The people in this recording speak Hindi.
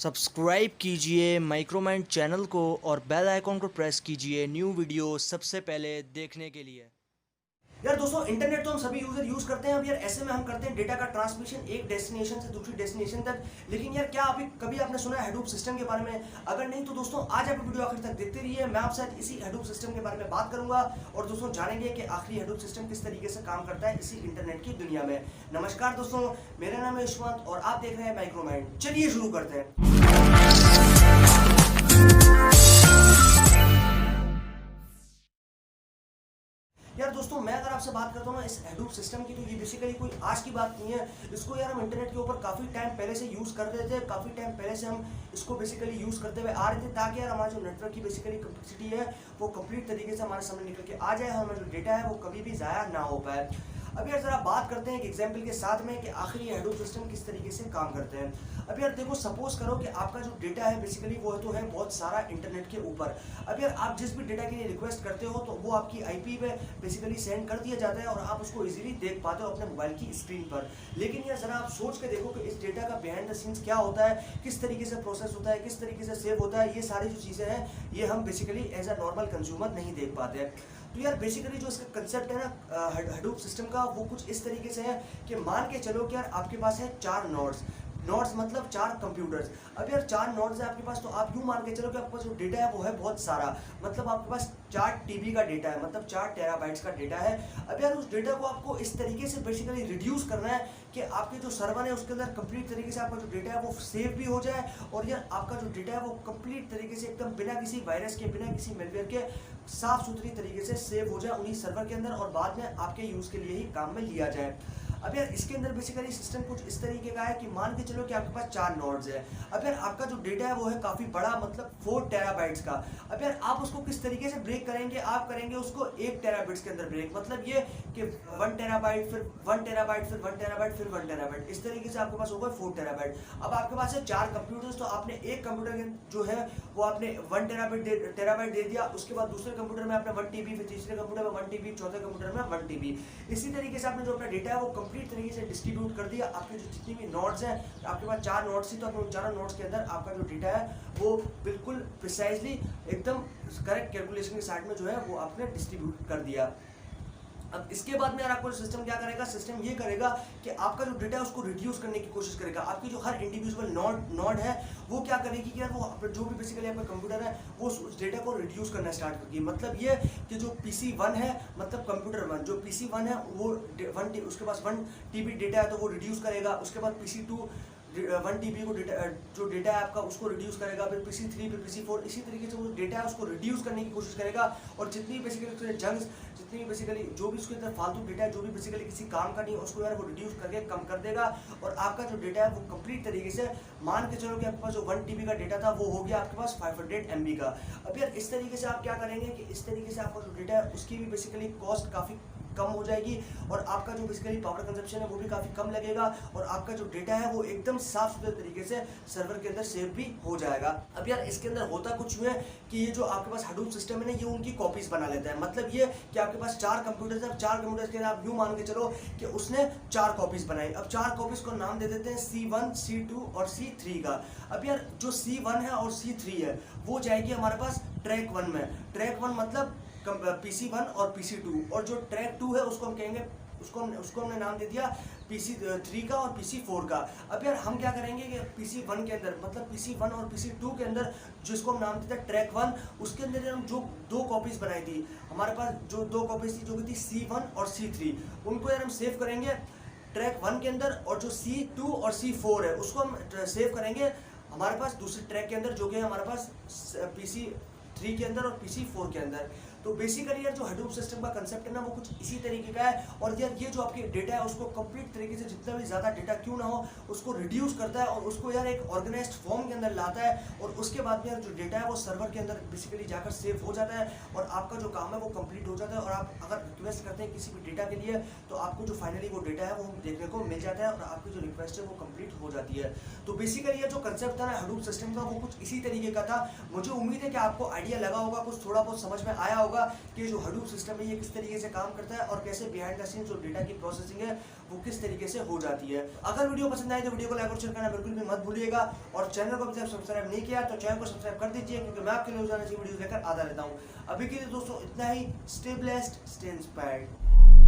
सब्सक्राइब कीजिए माइक्रोमाइंड चैनल को और बेल आइकॉन को प्रेस कीजिए न्यू वीडियो सबसे पहले देखने के लिए। यार दोस्तों, इंटरनेट तो हम सभी यूजर यूज करते हैं। अब यार ऐसे में हम करते हैं डेटा का ट्रांसमिशन एक डेस्टिनेशन से दूसरी डेस्टिनेशन तक। लेकिन यार क्या अभी कभी आपने सुना है हडूप सिस्टम के बारे में? अगर नहीं तो दोस्तों आज आप वीडियो आखिर तक देखते रहिए। मैं आपसे आज इसी हडूप सिस्टम के बारे में बात करूंगा और दोस्तों जानेंगे कि आखिर हडूप सिस्टम किस तरीके से काम करता है इसी इंटरनेट की दुनिया में। नमस्कार दोस्तों, मेरा नाम है यशवंत और आप देख रहे हैं माइक्रोमाइंड। चलिए शुरू करते हैं। यार दोस्तों, मैं अगर आपसे बात करता हूँ ना इस हडूप सिस्टम की, तो ये बेसिकली कोई आज की बात नहीं है। इसको यार हम इंटरनेट के ऊपर काफ़ी टाइम पहले से यूज़ कर रहे थे। काफ़ी टाइम पहले से हम इसको बेसिकली यूज़ करते हुए आ रहे थे ताकि यार हमारा जो नेटवर्क की बेसिकली कैपेसिटी है वो कंप्लीट तरीके से हमारे सामने निकल के आ जाए, हमारा जो डेटा है वो कभी भी ज़ाया ना हो पाए। अब यार जरा बात करते हैं एक एग्जाम्पल के साथ में कि आखिर ये हडूप सिस्टम किस तरीके से काम करते हैं। अब यार देखो, सपोज करो कि आपका जो डेटा है बेसिकली वो तो है बहुत सारा इंटरनेट के ऊपर। अब यार आप जिस भी डेटा के लिए रिक्वेस्ट करते हो तो वो आपकी आईपी पे बेसिकली सेंड कर दिया जाता है और आप उसको इजीली देख पाते हो अपने मोबाइल की स्क्रीन पर। लेकिन यार जरा आप सोच के देखो कि इस डेटा का बिहाइंड द सीन्स क्या होता है, किस तरीके से प्रोसेस होता है, किस तरीके से सेव होता है। ये सारी जो चीज़ें हैं ये हम basically as a normal consumer नहीं देख पाते हैं। तो यार बेसिकली जो इसका कंसेप्ट है ना हडूप सिस्टम का, वो कुछ इस तरीके से है कि मान के चलो कि यार आपके पास है 4 नोड्स। नोड्स मतलब 4 कंप्यूटर्स। अब यार 4 नोड्स है आपके पास, तो आप यूँ मान के चलो कि आपके पास जो डेटा है वो है बहुत सारा। मतलब आपके पास 4 टीबी का डेटा है, मतलब 4 टेराबाइट्स का डेटा है। अब यार उस डेटा को आपको इस तरीके से बेसिकली रिड्यूस करना है कि आपके जो सर्वर है उसके अंदर कंप्लीट तरीके से आपका जो डेटा है वो सेव भी हो जाए और यार आपका जो डेटा है वो कंप्लीट तरीके से एकदम बिना किसी वायरस के, बिना किसी मेलवेयर के साफ सुथरी तरीके से सेव हो जाए उन्हीं सर्वर के अंदर और बाद में आपके यूज़ के लिए ही काम में लिया जाए। अब यार इसके अंदर बेसिकली सिस्टम कुछ इस तरीके का है कि मान के चलो कि आपके पास 4 नोड्स है। अब यार आपका जो डेटा है वो है काफ़ी बड़ा, मतलब 4 टेराबाइट्स का। अब यार आप उसको किस तरीके से ब्रेक करेंगे? आप करेंगे उसको 1 टेराबाइट्स के अंदर ब्रेक। मतलब ये कि 1 टेराबाइट, फिर 1 टेराबाइट, फिर 1 टेराबाइट, फिर 1 टेराबाइट, इस तरीके से आपके पास होगा 4 टेराबाइट। अब आपके पास है 4 कंप्यूटर्स, तो आपने एक कंप्यूटर जो है वो आपने 1 टेराबाइट दे दिया। उसके बाद दूसरे कंप्यूटर में आपने 1 टीबी, फिर तीसरे कंप्यूटर में 1 टीबी, चौथे कंप्यूटर में 1 टीबी। इसी तरीके से आपने जो अपना डेटा है वो कंप्लीट तरीके से डिस्ट्रीब्यूट कर दिया। आपके जो जितनी भी नोड्स हैं, आपके पास 4 नोड्स थी, तो आपने उन चारों नोड्स के अंदर आपका जो डेटा है वो बिल्कुल प्रिसाइजली एकदम करेक्ट कैलकुलेशन के साथ में जो है वो आपने डिस्ट्रीब्यूट कर दिया। अब इसके बाद में यार आपको सिस्टम क्या करेगा? सिस्टम ये करेगा कि आपका जो डेटा है उसको रिड्यूस करने की कोशिश करेगा। आपकी जो हर इंडिविजुअल नोड है वो क्या करेगी कि यार वो जो भी बेसिकली आपका कंप्यूटर है वो उस डेटा को रिड्यूस करना स्टार्ट करेगी। मतलब ये कि जो PC1 है, मतलब कंप्यूटर 1, जो PC1 है वो उसके पास 1 टीबी डेटा है तो वो रिड्यूस करेगा। उसके बाद PC2 1 टीबी को जो डेटा है आपका उसको रिड्यूस करेगा। फिर PC3, फिर PC4, इसी तरीके से वो डेटा है उसको रिड्यूस करने की कोशिश करेगा। और जितनी बेसिकली उसके जंक्स, जितनी बेसिकली जो भी उसके अंदर फालतू डेटा है, जो भी बेसिकली किसी काम का नहीं है, उसको यार वो रिड्यूस करके कम कर देगा। और आपका जो डेटा है वो कंप्लीट तरीके से मान के चलो कि आपके पास जो 1 टीबी का डेटा था वो हो गया आपके पास 500 MB का। अब यार इस तरीके से आप क्या करेंगे कि इस तरीके से आपका जो डेटा है उसकी भी बेसिकली कॉस्ट काफ़ी कम हो जाएगी और आपका जो बेसिकली पावर कंजप्शन है वो भी काफ़ी कम लगेगा और आपका जो डेटा है वो एकदम साफ सुथरे तरीके से सर्वर के अंदर सेव भी हो जाएगा। अब यार इसके अंदर होता कुछ है कि ये जो आपके पास हडूप सिस्टम है ना, ये उनकी कॉपीज बना लेता है। मतलब ये कि आपके पास 4 कंप्यूटर्स हैं, 4 कंप्यूटर्स के आप यूँ मान के चलो कि उसने 4 कॉपीज बनाई। अब 4 कॉपीज को नाम दे देते हैं C1, C2 और C3 का। अब यार जो C1 है और C3 है वो जाएगी हमारे पास ट्रैक 1 में। ट्रैक 1 मतलब PC1 और PC2, और जो ट्रैक 2 है उसको हम कहेंगे, उसको हमने नाम दे दिया PC3 का और PC4 का। अब यार हम क्या करेंगे कि PC1 के अंदर, मतलब PC1 और PC2 के अंदर जिसको हम नाम देते हैं ट्रैक 1, उसके अंदर हम जो 2 कॉपीज बनाई थी, हमारे पास जो 2 कॉपीज थी जो कि थी C1 और C3, उनको यार हम सेव करेंगे ट्रैक 1 के अंदर। और जो C2 और C4 है उसको हम सेव करेंगे हमारे पास दूसरे ट्रैक के अंदर, जो कि हमारे पास PC3 के अंदर और PC4 के अंदर। तो बेसिकली यार जो हडूप सिस्टम का कंसेप्ट है ना वो कुछ इसी तरीके का है। और यार ये जो आपकी डेटा है उसको कंप्लीट तरीके से जितना भी ज़्यादा डेटा क्यों ना हो उसको रिड्यूस करता है और उसको यार एक ऑर्गेनाइज्ड फॉर्म के अंदर लाता है। और उसके बाद में यार जो डेटा है वो सर्वर के अंदर बेसिकली जाकर सेव हो जाता है और आपका जो काम है वो कंप्लीट हो जाता है। और आप अगर रिक्वेस्ट करते हैं किसी भी डेटा के लिए तो आपको जो फाइनली वो डेटा है वो देखने को मिल जाता है और आपकी जो रिक्वेस्ट है वो कंप्लीट हो जाती है। तो बेसिकली ये जो कंसेप्ट था ना हडूप सिस्टम का वो कुछ इसी तरीके का था। मुझे उम्मीद है कि आपको आइडिया लगा होगा, कुछ थोड़ा बहुत समझ में आया होगा। होगा कि जो हडूप सिस्टम है ये किस तरीके से काम करता है और कैसे बिहाइंड द सीन जो डेटा की प्रोसेसिंग है वो किस तरीके से हो जाती है। अगर वीडियो पसंद आए तो वीडियो को लाइक और शेयर करना बिल्कुल भी मत भूलिएगा और चैनल को अभी तक सब्सक्राइब नहीं किया तो चैनल को सब्सक्राइब कर दीजिए, क्योंकि मैं आपके लिए रोजाना वीडियो लेकर आता रहता हूँ। अभी के लिए दोस्तों इतना ही। Stay blessed, stay inspired.